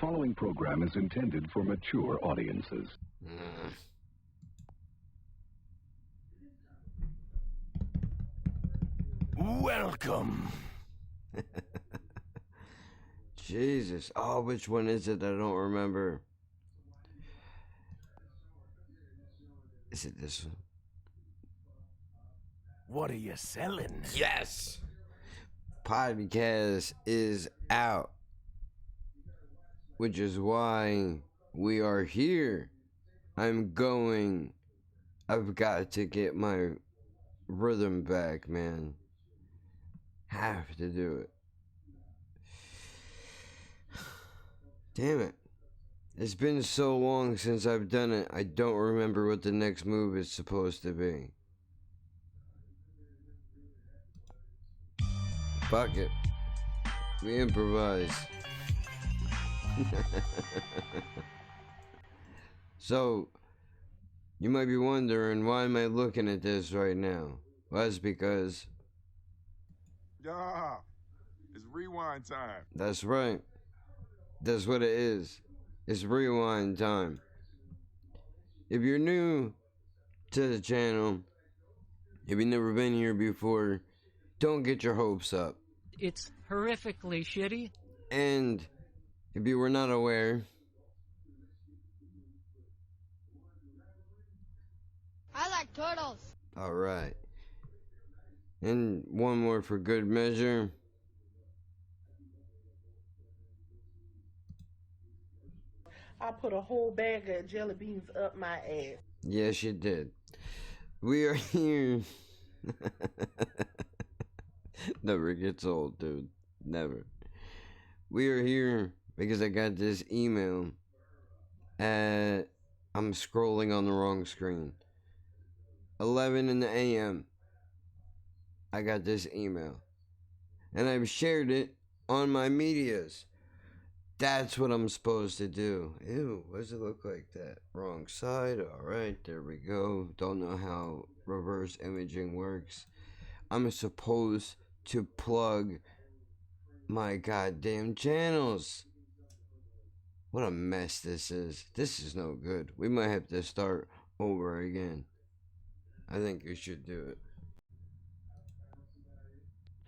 following program is intended for mature audiences. Welcome. Jesus. Oh, which one is it? I don't remember. Is it this one? What are you selling? Yes! Podcast is out. Which is why we are here. I've got to get my rhythm back, man. Have to do it. Damn it. It's been so long since I've done it, I don't remember what the next move is supposed to be. Fuck it. We improvise. So, you might be wondering, why am I looking at this right now? Well, that's because... Yeah, it's rewind time. That's right. That's what it is. It's rewind time. If you're new to the channel, if you've never been here before, don't get your hopes up. It's horrifically shitty. And if you were not aware, I like turtles. alright. And one more for good measure. I put a whole bag of jelly beans up my ass. Yes, you did. We are here. Never gets old, dude. Never. We are here because I got this email at... I'm scrolling on the wrong screen. 11 in the AM. I got this email. And I've shared it on my medias. That's what I'm supposed to do. Ew, what does it look like that? Wrong side. Alright, there we go. Don't know how reverse imaging works. I'm supposed to plug my goddamn channels. What a mess this is. This is no good. We might have to start over again. I think we should do it.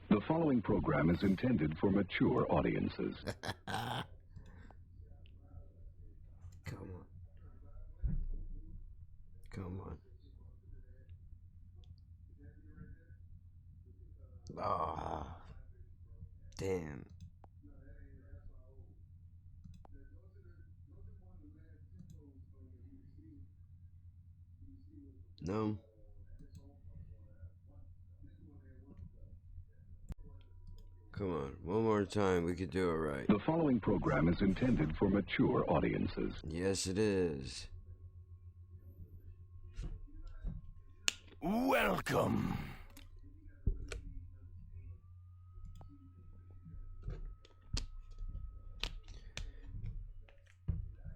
The following program is intended for mature audiences. Come on. Come on. Ah. Damn. No. Come on, one more time, we could do it right. The following program is intended for mature audiences. Yes, it is. Welcome.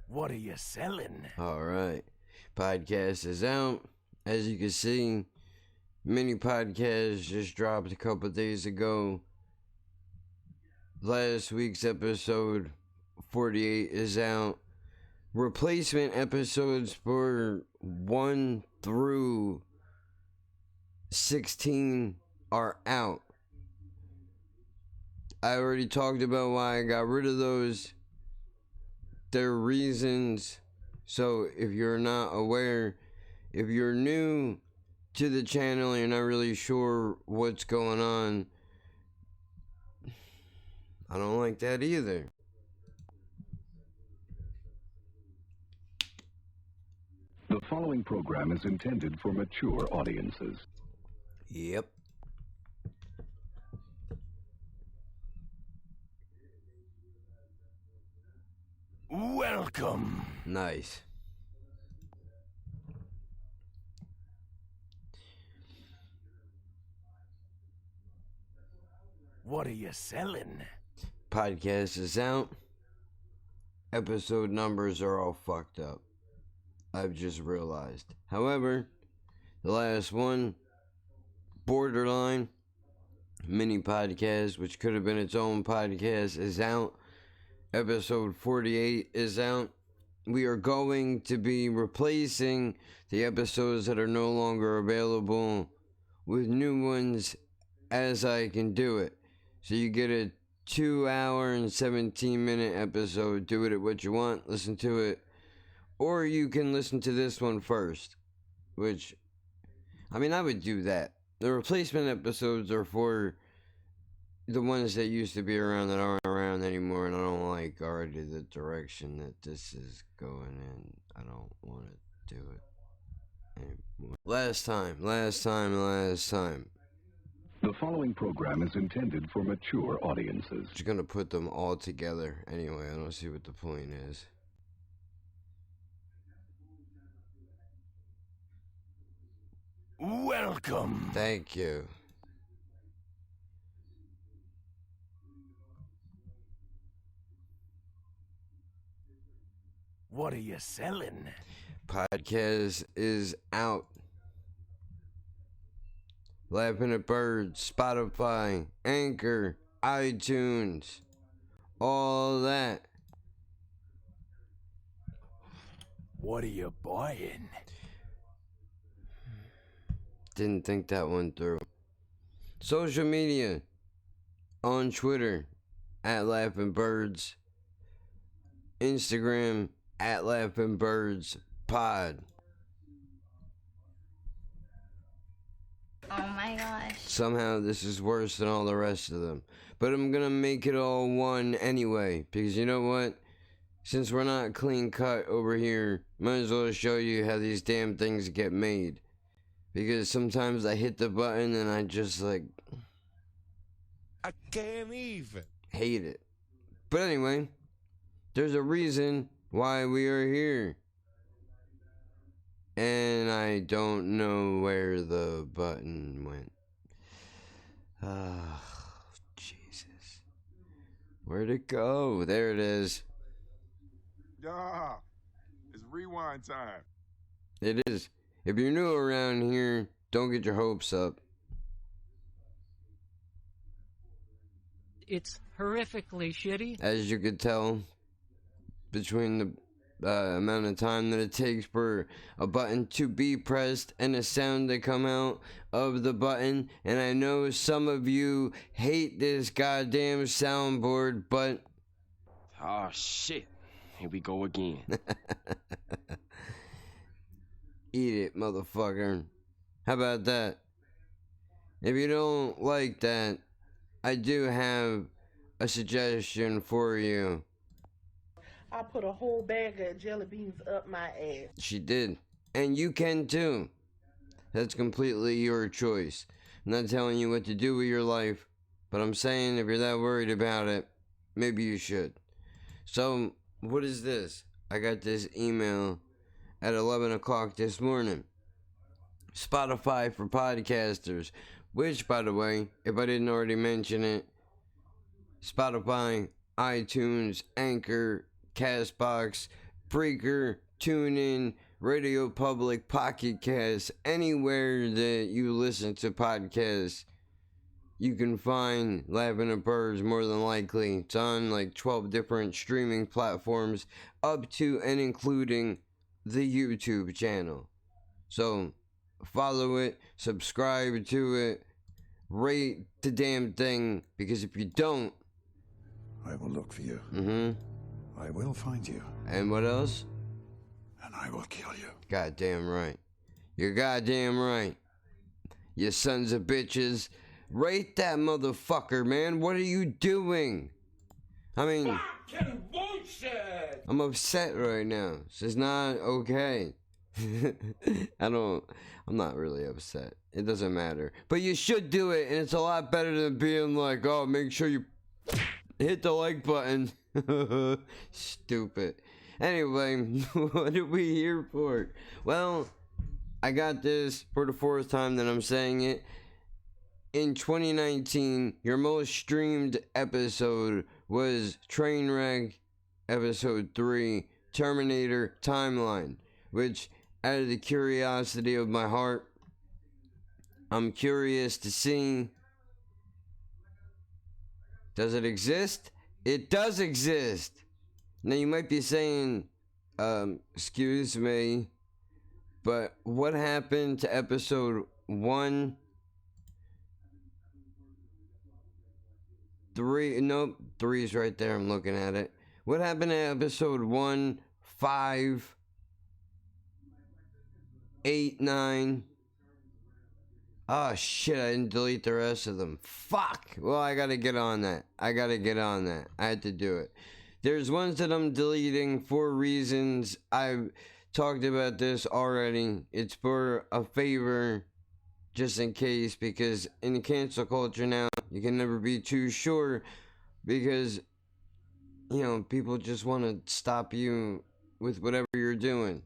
What are you selling? Alright. Podcast is out. As you can see, mini podcast just dropped a couple days ago. Last week's episode 48 is out. Replacement episodes for 1 through 16 are out. I already talked about why I got rid of those. There are reasons. So if you're not aware, if you're new to the channel and you're not really sure what's going on, I don't like that either. The following program is intended for mature audiences. Yep. Welcome. Nice. What are you selling? Podcast is out. Episode numbers are all fucked up. I've just realized. However, the last one, Borderline mini podcast, which could have been its own podcast, is out. episode 48 is out. We are going to be replacing the episodes that are no longer available with new ones as I can do it. So you get a 2-hour and 17-minute episode. Do it at what you want, listen to it. Or you can listen to this one first. Which, I mean, I would do that. The replacement episodes are for the ones that used to be around that aren't around anymore, and I don't like already the direction that this is going in. I don't want to do it anymore. Last time. The following program is intended for mature audiences. Just gonna put them all together anyway. I don't see what the point is. Welcome. Thank you. What are you selling? Podcast is out. Laughing at Birds, Spotify, Anchor, iTunes, all that. What are you buying? Didn't think that one through. Social media. On Twitter, at Laughing Birds. Instagram, at Laughing Birds Pod. Oh my gosh. Somehow this is worse than all the rest of them. But I'm gonna make it all one anyway. Because you know what? Since we're not clean cut over here, might as well show you how these damn things get made. Because sometimes I hit the button and I just like... I can't even. hate it. But anyway, there's a reason why we are here. And I don't know where the button went. Oh, Jesus. Where'd it go? There it is. Yeah, it's rewind time. It is. If you're new around here, don't get your hopes up. It's horrifically shitty. As you could tell, between the amount of time that it takes for a button to be pressed and a sound to come out of the button. And I know some of you hate this goddamn soundboard, but... Oh, shit. Here we go again. Eat it, motherfucker. How about that? If you don't like that, I do have a suggestion for you. I put a whole bag of jelly beans up my ass. She did. And you can too. That's completely your choice. I'm not telling you what to do with your life, but I'm saying if you're that worried about it, maybe you should. So, what is this? I got this email at 11 o'clock this morning. Spotify for podcasters. Which, by the way, if I didn't already mention it, Spotify, iTunes, Anchor, Castbox, Breaker, TuneIn, Radio Public, Pocket Cast, anywhere that you listen to podcasts, you can find Laughing at Birds more than likely. It's on like 12 different streaming platforms, up to and including the YouTube channel. So, follow it, subscribe to it, rate the damn thing, because if you don't... I will look for you. I will find you. And what else? And I will kill you. Goddamn right. You're goddamn right. You sons of bitches. Rate that motherfucker, man. What are you doing? I mean... Fucking bullshit! I'm upset right now. This is not okay. I'm not really upset. It doesn't matter. But you should do it, and it's a lot better than being like, oh, make sure you hit the like button. Stupid. Anyway, what are we here for? Well, I got this for the 4th time that I'm saying it. In 2019, your most streamed episode was Trainwreck Episode 3, Terminator Timeline, which, out of the curiosity of my heart, I'm curious to see, does it exist? It does exist. Now you might be saying, excuse me, but what happened to episode 1? 3, nope, 3's right there, I'm looking at it. What happened to episode 1, 5, 8, 9? Oh shit, I didn't delete the rest of them. Fuck! Well, I gotta get on that. I had to do it. There's ones that I'm deleting for reasons. I've talked about this already. It's for a favor, just in case, because in the cancel culture now, you can never be too sure, because, you know, people just want to stop you with whatever you're doing.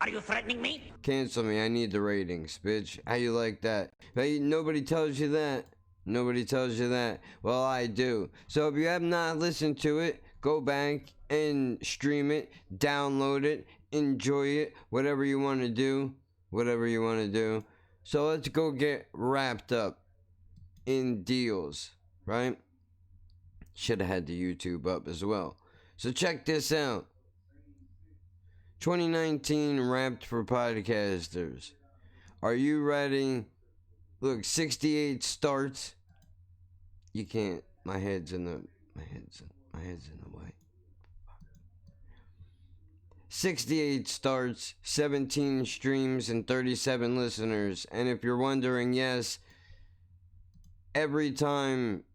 Are you threatening me? Cancel me, I need the ratings, bitch. How you like that? Hey, nobody tells you that. Nobody tells you that. Well, I do. So if you have not listened to it, go back and stream it, download it, enjoy it, whatever you want to do. Whatever you want to do. So let's go get wrapped up in deals, right? Should have had the YouTube up as well. So check this out. 2019 Wrapped for Podcasters. Are you ready? Look, 68 starts. You can't. My head's in the way. 68 starts, 17 streams, and 37 listeners. And if you're wondering, yes, every time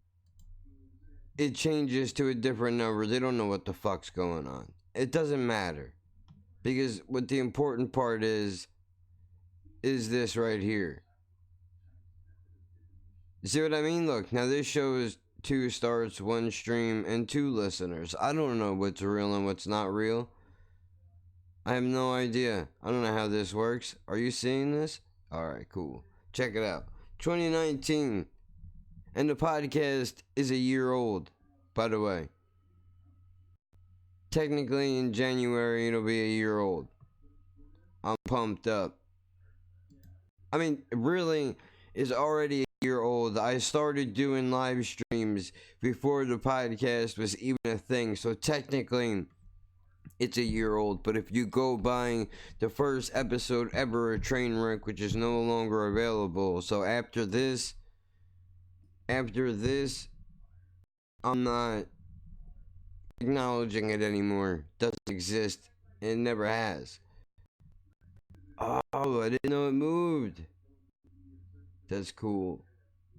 it changes to a different number, they don't know what the fuck's going on. It doesn't matter. Because what the important part is this right here. You see what I mean? Look, now this shows 2 starts, 1 stream, and 2 listeners. I don't know what's real and what's not real. I have no idea. I don't know how this works. Are you seeing this? Alright, cool. Check it out. 2019. And the podcast is a year old, by the way. Technically, in January, it'll be a year old. I'm pumped up. I mean, really, it's already a year old. I started doing live streams before the podcast was even a thing. So technically, it's a year old. But if you go by the first episode ever of Trainwreck, which is no longer available. So after this, I'm not acknowledging it anymore. Doesn't exist. It never has. Oh, I didn't know it moved. That's cool.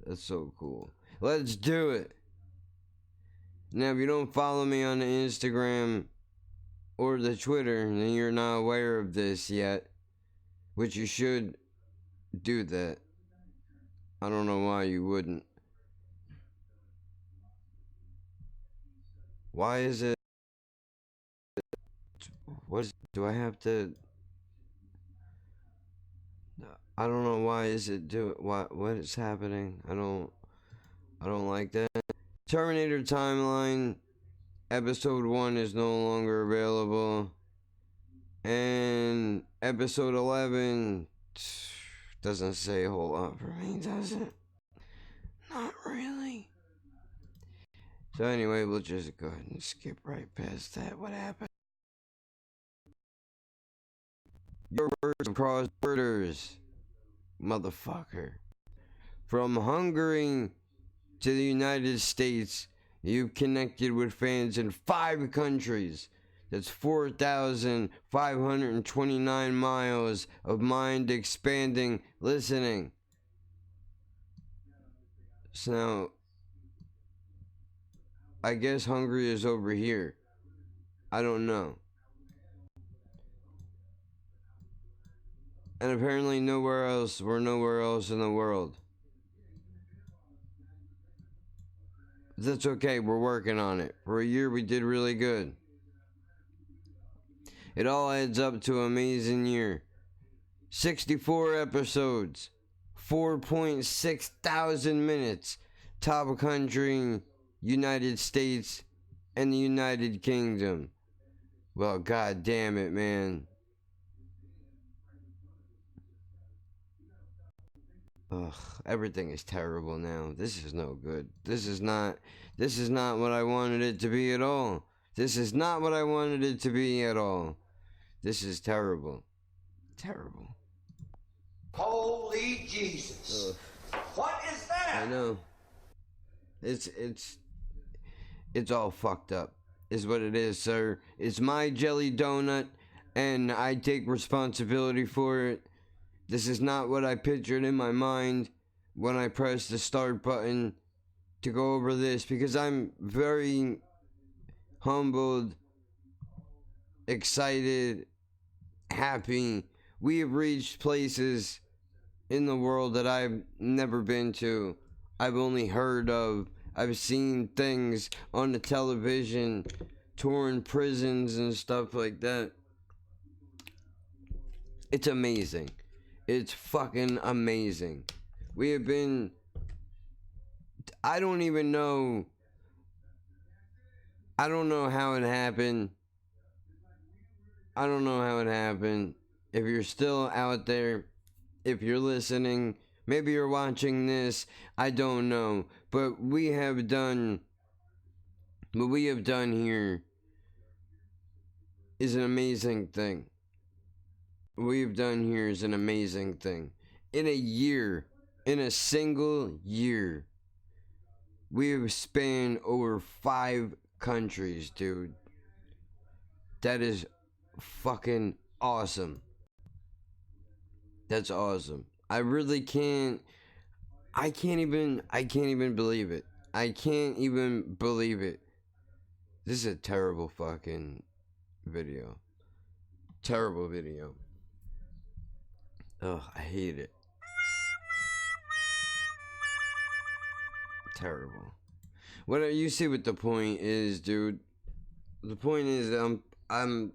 That's so cool. Let's do it. Now, if you don't follow me on the Instagram or the Twitter, then you're not aware of this yet. Which you should do that. I don't know why you wouldn't. Why is it? Do I have to? I don't know why is it what is happening? I don't like that. Terminator Timeline episode 1 is no longer available. And episode 11 doesn't say a whole lot for me, does it? Not really. So anyway, we'll just go ahead and skip right past that. What happened? Your words across borders, motherfucker. From Hungary to the United States, you've connected with fans in 5 countries. That's 4,529 miles of mind-expanding listening. So now, I guess Hungary is over here. I don't know. And apparently nowhere else. We're nowhere else in the world. That's okay. We're working on it. For a year we did really good. It all adds up to an amazing year. 64 episodes. 4.6 thousand minutes. Top country, United States, and the United Kingdom. Well, god damn it, man. Ugh, everything is terrible now. This is no good. This is not This is not what I wanted it to be at all. This is not what I wanted it to be at all. This is terrible. Terrible. Holy Jesus. What is that? I know. It's all fucked up, is what it is, sir. It's my jelly donut, and I take responsibility for it. This is not what I pictured in my mind when I pressed the start button to go over this, because I'm very humbled, excited, happy. We have reached places in the world that I've never been to. I've only heard of. I've seen things on the television, touring prisons and stuff like that. It's amazing. It's fucking amazing. We have been... I don't even know... I don't know how it happened. I don't know how it happened. If you're still out there, if you're listening, maybe you're watching this, I don't know. But what we have done here is an amazing thing. What we've done here is an amazing thing. In a year, in a single year, we have spanned over 5 countries, dude. That is fucking awesome. That's awesome. I really can't. I can't even believe it. I can't even believe it. This is a terrible fucking video. Terrible video. Ugh, I hate it. Terrible. What you see what the point is, dude. The point is I'm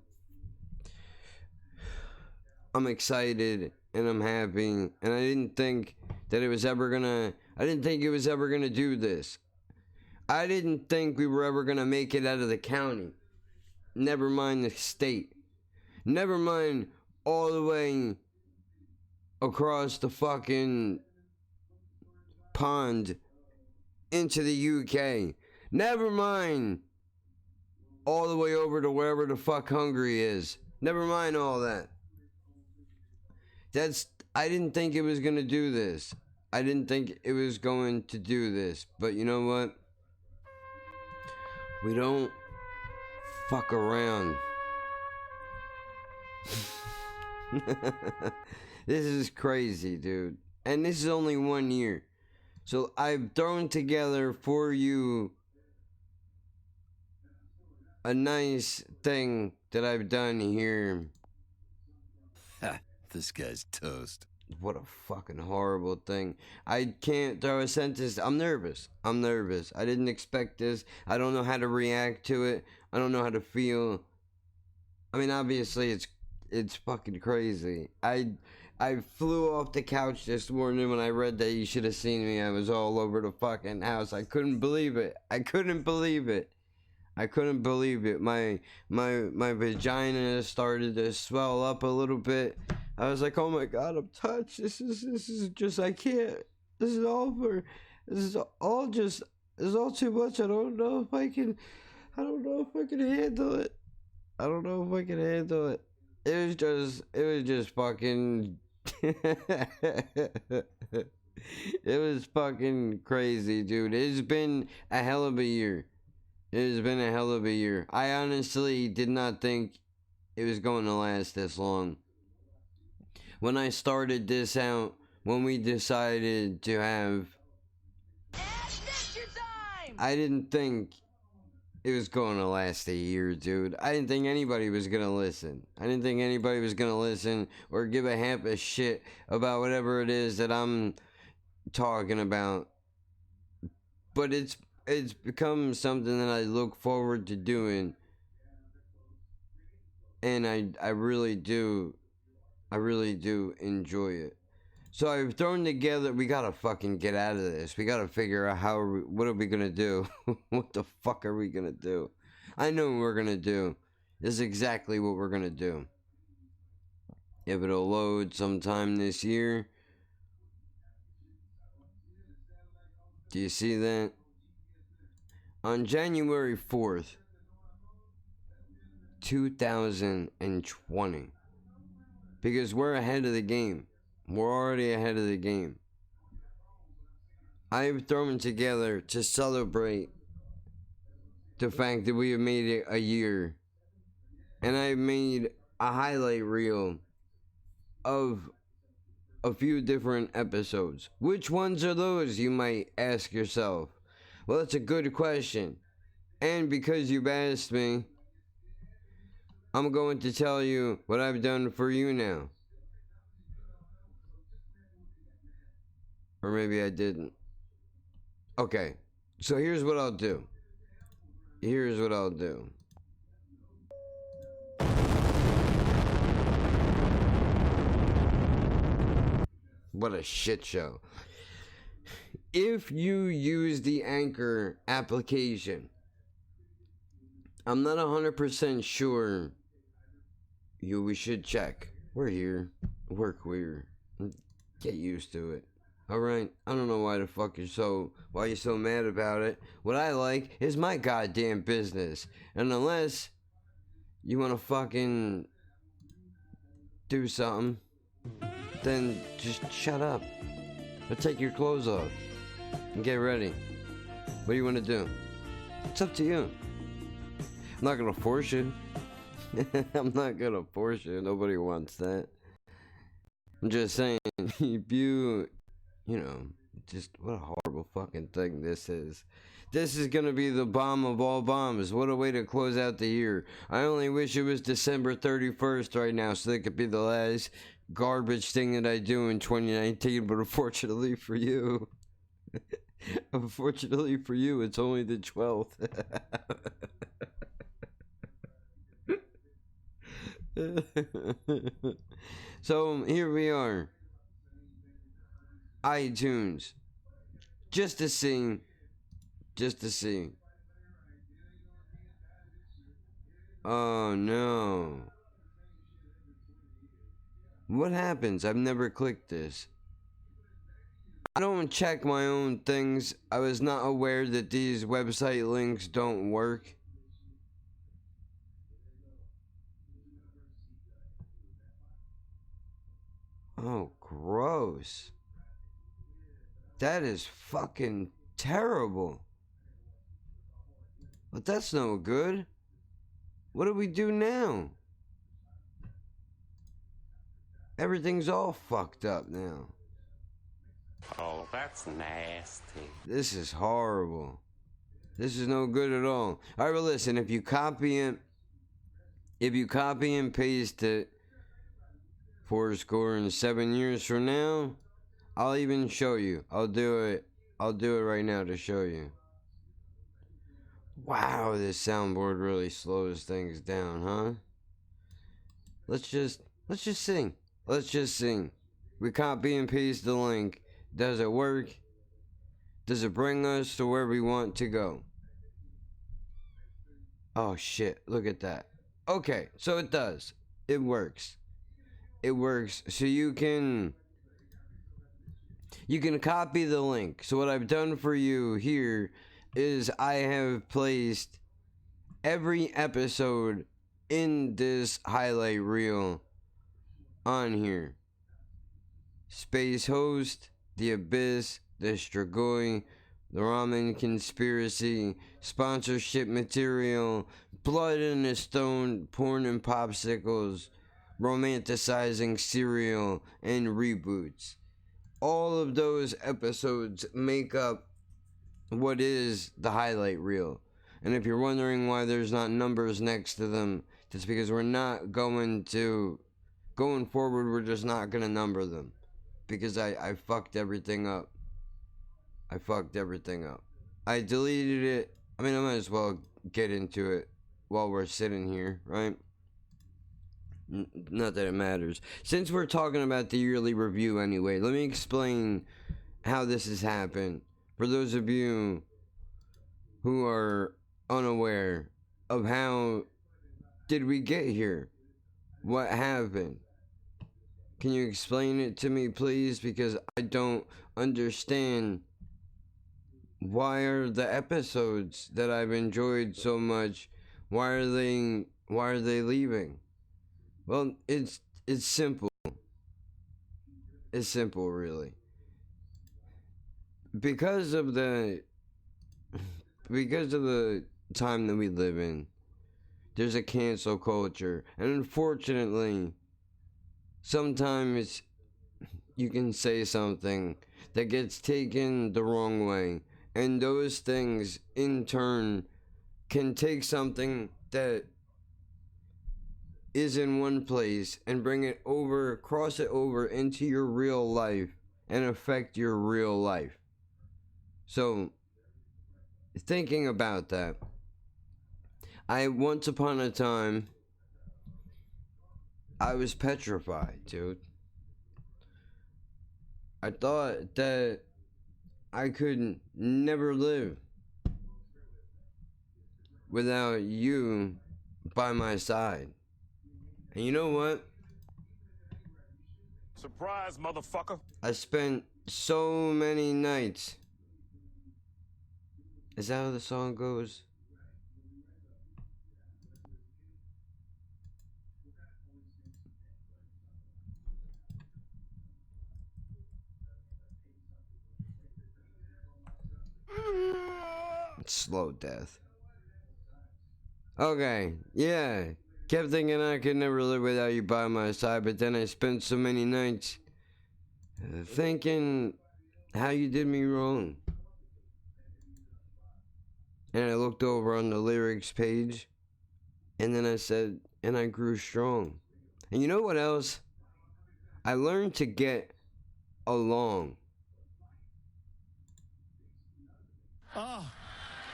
excited and I'm happy, and I didn't think that it was ever gonna do this. I didn't think we were ever gonna make it out of the county. Never mind the state. Never mind all the way across the fucking pond into the UK. Never mind all the way over to wherever the fuck Hungary is. Never mind all that. I didn't think it was gonna do this. I didn't think it was going to do this. But you know what? We don't fuck around. This is crazy, dude. And this is only 1 year. So I've thrown together for you a nice thing that I've done here. This guy's toast. What a fucking horrible thing. I can't throw a sentence. I'm nervous. I didn't expect this. I don't know how to react to it. I don't know how to feel. I mean, obviously, it's fucking crazy. I flew off the couch this morning when I read that you should have seen me. I was all over the fucking house. I couldn't believe it. My vagina started to swell up a little bit. I was like, oh my God, I'm touched. This is just, I can't. This is all too much. I don't know if I can handle it. It was just fucking, it was fucking crazy, dude. It's been a hell of a year. I honestly did not think it was going to last this long. When I started this out, when we decided to have... I didn't think it was going to last a year, dude. I didn't think anybody was going to listen. Or give a half a shit about whatever it is that I'm talking about. But it's become something that I look forward to doing. And I really do enjoy it. So I've thrown together, we gotta fucking get out of this. We gotta figure out what are we gonna do? What the fuck are we gonna do? I know what we're gonna do. This is exactly what we're gonna do. If it'll load sometime this year. Do you see that? On January 4th, 2020. Because we're ahead of the game. We're already ahead of the game. I've thrown together to celebrate the fact that we have made it a year. And I've made a highlight reel of a few different episodes. Which ones are those, you might ask yourself? Well, that's a good question. And because you've asked me, I'm going to tell you what I've done for you now. Or maybe I didn't. Okay, so here's what I'll do. What a shit show. If you use the Anchor application, I'm not 100% sure. We should check. We're here. We're queer. Get used to it. Alright? I don't know why the fuck you're so mad about it. What I like is my goddamn business. And unless you wanna fucking do something, then just shut up. Or take your clothes off. And get ready. What do you wanna do? It's up to you. I'm not gonna force you. I'm not gonna force you. Nobody wants that. I'm just saying, if you know, just what a horrible fucking thing this is. This is gonna be the bomb of all bombs. What a way to close out the year. I only wish it was December 31st right now so that could be the last garbage thing that I do in 2019, but unfortunately for you, it's only the 12th. So here we are. iTunes. Just to see. Oh no. What happens? I've never clicked this. I don't check my own things. I was not aware that these website links don't work. Oh, gross. That is fucking terrible. But that's no good. What do we do now? Everything's all fucked up now. Oh, that's nasty. This is horrible. This is no good at all. Alright, well listen, if you copy and paste it 7 years from now, I'll even show you. I'll do it right now to show you. Wow, this soundboard really slows things down, huh? Let's just sing. Let's just sing. We copy and paste the link. Does it work? Does it bring us to where we want to go? Oh shit, look at that. Okay, so it does. It works. It works. So you can copy the link. So what I've done for you here is I have placed every episode in this highlight reel on here. Space Host, The Abyss, The Strigoi, The Ramen Conspiracy, Sponsorship Material, Blood in the Stone, Porn and Popsicles, Romanticizing Serial, and Reboots. All of those episodes make up what is the highlight reel. And if you're wondering why there's not numbers next to them, that's because we're not going forward, we're just not going to number them. Because I fucked everything up. I deleted it. I mean, I might as well get into it while we're sitting here, right? Not that it matters. Since we're talking about the yearly review anyway, let me explain how this has happened. For those of you who are unaware of how did we get here? What happened? Can you explain it to me, please? Because I don't understand why are the episodes that I've enjoyed so much, why are they leaving? Well, it's simple. It's simple, really. Because of the time that we live in, there's a cancel culture, and unfortunately, sometimes you can say something that gets taken the wrong way, and those things in turn can take something that is in one place and cross it over into your real life and affect your real life. So, thinking about that, once upon a time, I was petrified, dude. I thought that I could never live without you by my side. And you know what? Surprise, motherfucker. I spent so many nights. Is that how the song goes? It's slow death. Okay, yeah. Kept thinking I could never live without you by my side, but then I spent so many nights thinking how you did me wrong. And I looked over on the lyrics page, and then I said, and I grew strong. And you know what else? I learned to get along.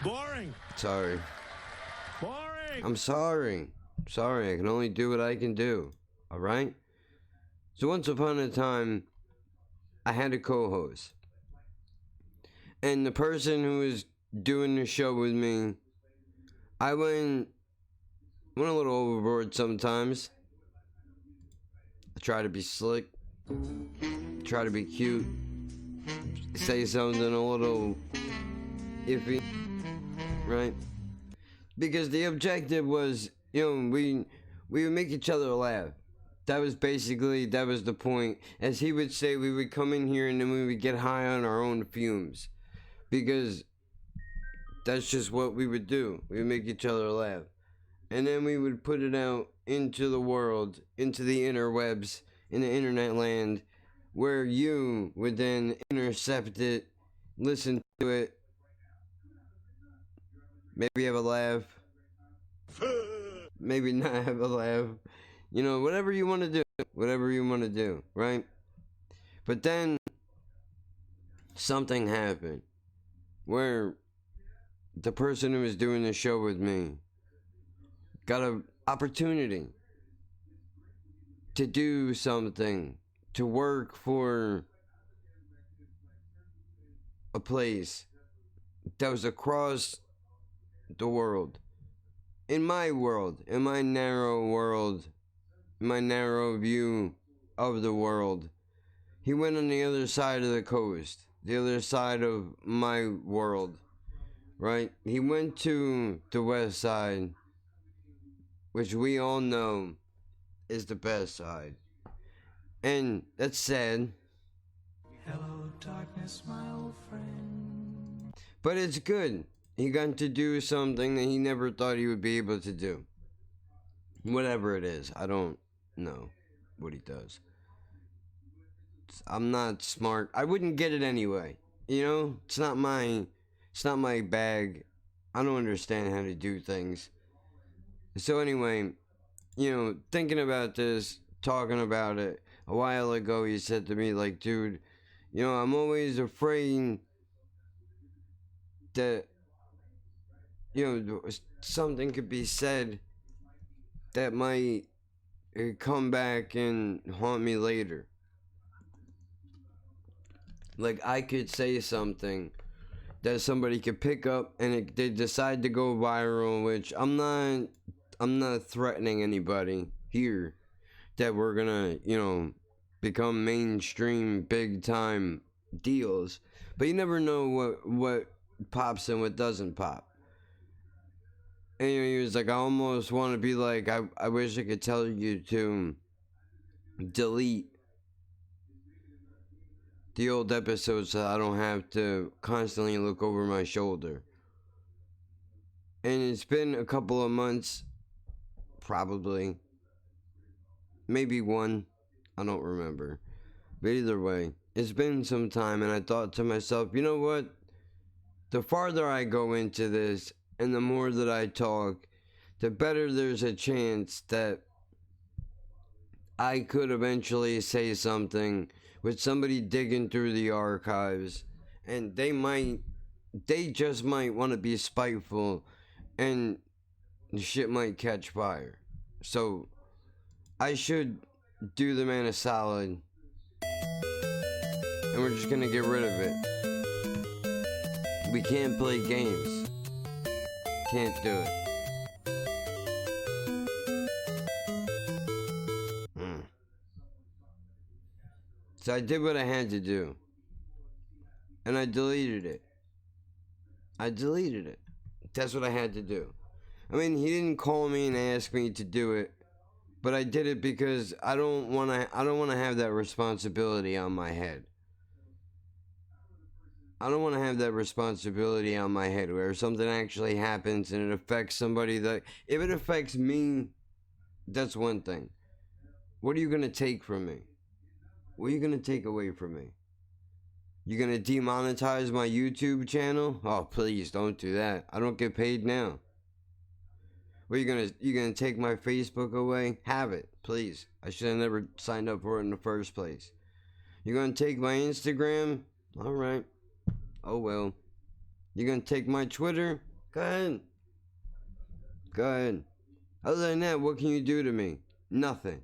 Boring. Sorry. Boring. I'm sorry. Sorry, I can only do what I can do. Alright? So once upon a time, I had a co-host. And the person who was doing the show with me, I went a little overboard sometimes. I try to be slick. Try to be cute. Say something a little iffy. Right? Because the objective was, we would make each other laugh. That was the point. As he would say, we would come in here and then we would get high on our own fumes. Because that's just what we would do. We would make each other laugh. And then we would put it out into the world, into the interwebs, in the internet land, where you would then intercept it, listen to it, maybe have a laugh, maybe not have a laugh, whatever you want to do, right? But then something happened where the person who was doing the show with me got an opportunity to do something, to work for a place that was across the world. In my world, in my narrow world, in my narrow view of the world, he went on the other side of the coast, the other side of my world, right? He went to the west side, which we all know is the best side. And that's sad. Hello, darkness, my old friend. But it's good. He got to do something that he never thought he would be able to do. Whatever it is, I don't know what he does. I'm not smart. I wouldn't get it anyway. It's not my bag. I don't understand how to do things. So anyway, thinking about this, talking about it, a while ago he said to me, like, dude, I'm always afraid that, something could be said that might come back and haunt me later. Like, I could say something that somebody could pick up and they decide to go viral, which I'm not threatening anybody here that we're gonna, become mainstream big time deals. But you never know pops and what doesn't pop. And he was like, I almost want to be like, I wish I could tell you to delete the old episodes so I don't have to constantly look over my shoulder. And it's been a couple of months, probably. Maybe one, I don't remember. But either way, it's been some time, and I thought to myself, you know what? The farther I go into this, and the more that I talk, the better there's a chance that I could eventually say something with somebody digging through the archives, and they just might want to be spiteful, and the shit might catch fire. So I should do the man a solid, and we're just gonna get rid of it. We can't play games. Can't do it. So I did what I had to do. And I deleted it. That's what I had to do. I mean, he didn't call me and ask me to do it, but I did it because I don't want to have that responsibility on my head. I don't want to have that responsibility on my head where something actually happens and it affects somebody that... If it affects me, that's one thing. What are you going to take from me? What are you going to take away from me? You going to demonetize my YouTube channel? Oh, please, don't do that. I don't get paid now. What, you gonna take my Facebook away? Have it, please. I should have never signed up for it in the first place. You gonna take my Instagram? All right. Oh well. You gonna take my Twitter? Go ahead. Go ahead. Other than that, what can you do to me? Nothing.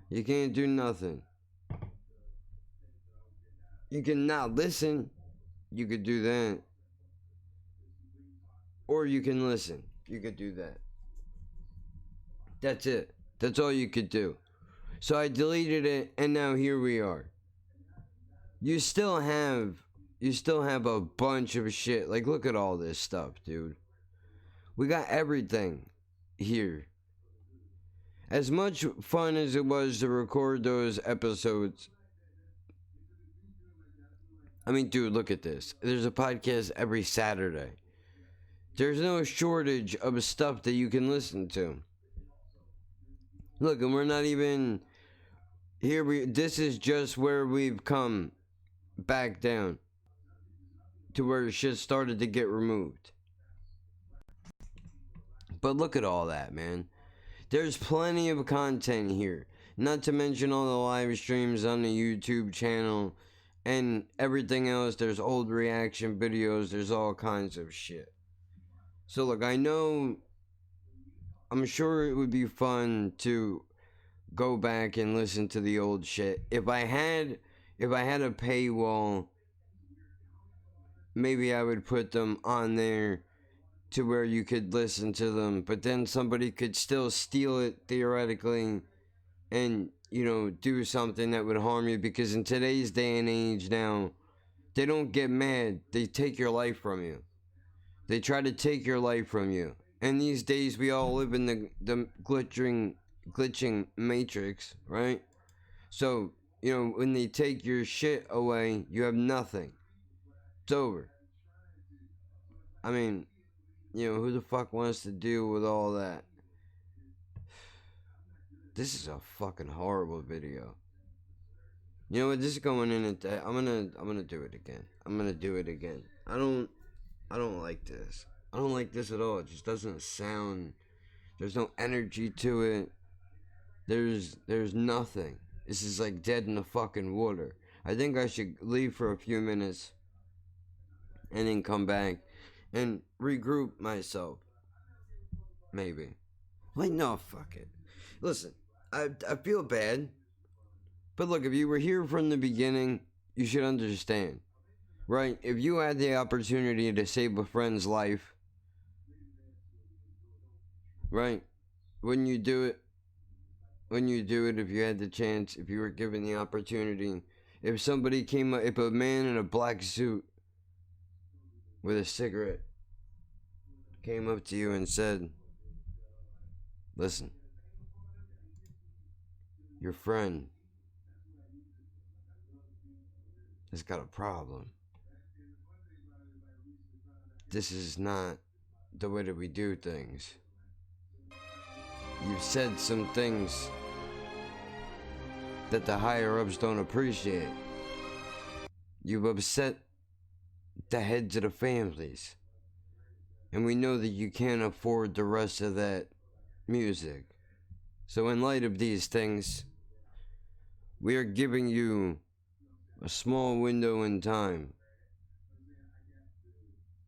You can't do nothing. You can not listen. You could do that. Or you can listen. You could do that. That's it. That's all you could do. So I deleted it, and now here we are. You still have a bunch of shit. Like, look at all this stuff, dude. We got everything here. As much fun as it was to record those episodes, I mean, dude, look at this. There's a podcast every Saturday. There's no shortage of stuff that you can listen to. Look, and we're not even here. This is just where we've come back down to where shit started to get removed. But look at all that, man. There's plenty of content here. Not to mention all the live streams on the YouTube channel and everything else. There's old reaction videos. There's all kinds of shit. So look, I'm sure it would be fun to go back and listen to the old shit. If I had a paywall, maybe I would put them on there to where you could listen to them, but then somebody could still steal it theoretically and, you know, do something that would harm you, because in today's day and age now, they don't get mad, they take your life from you. They try to take your life from you. And these days we all live in the glitching matrix, right? So, you know, when they take your shit away, you have nothing. It's over. I mean, you know, who the fuck wants to deal with all that? This is a fucking horrible video. You know what? This is going in at that. I'm gonna do it again. I'm gonna do it again. I don't like this. I don't like this at all. It just doesn't sound. There's no energy to it. There's nothing. This is like dead in the fucking water. I think I should leave for a few minutes and then come back and regroup myself. Maybe. Wait, no, fuck it. Listen, I feel bad. But look, if you were here from the beginning, you should understand. Right? If you had the opportunity to save a friend's life, right? Wouldn't you do it? Wouldn't you do it if you had the chance, if you were given the opportunity? If somebody came up, if a man in a black suit with a cigarette came up to you and said, listen, your friend has got a problem. This is not the way that we do things. You've said some things that the higher-ups don't appreciate. You've upset the heads of the families. And we know that you can't afford the rest of that music. So in light of these things, we are giving you a small window in time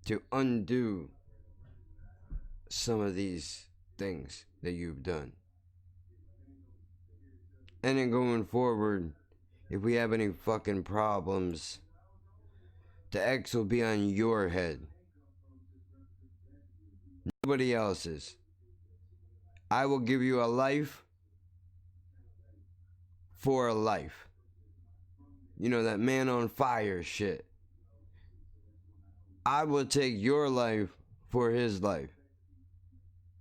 to undo some of these things that you've done. And then going forward, if we have any fucking problems, the X will be on your head. Nobody else's. I will give you a life for a life. You know, that man on fire shit. I will take your life for his life.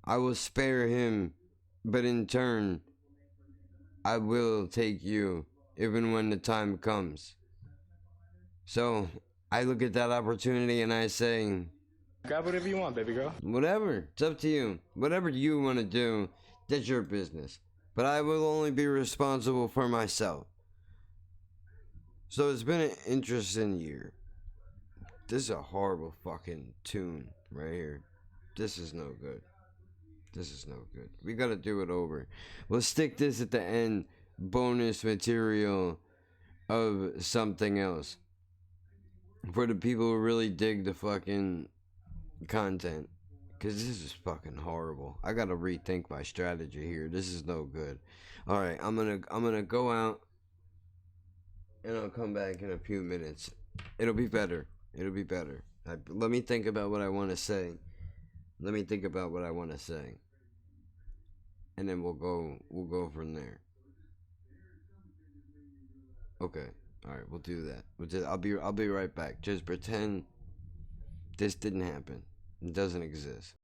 I will spare him, but in turn, I will take you, even when the time comes. So, I look at that opportunity and I say, grab whatever you want, baby girl. Whatever. It's up to you. Whatever you want to do, that's your business. But I will only be responsible for myself. So it's been an interesting year. This is a horrible fucking tune right here. This is no good. This is no good. We gotta do it over. We'll stick this at the end. Bonus material of something else. For the people who really dig the fucking content. Because this is fucking horrible. I gotta rethink my strategy here. This is no good. Alright, I'm gonna go out. And I'll come back in a few minutes. It'll be better. It'll be better. Let me think about what I want to say. And then we'll go from there. Okay. Alright, we'll do that. I'll be right back. Just pretend this didn't happen. It doesn't exist.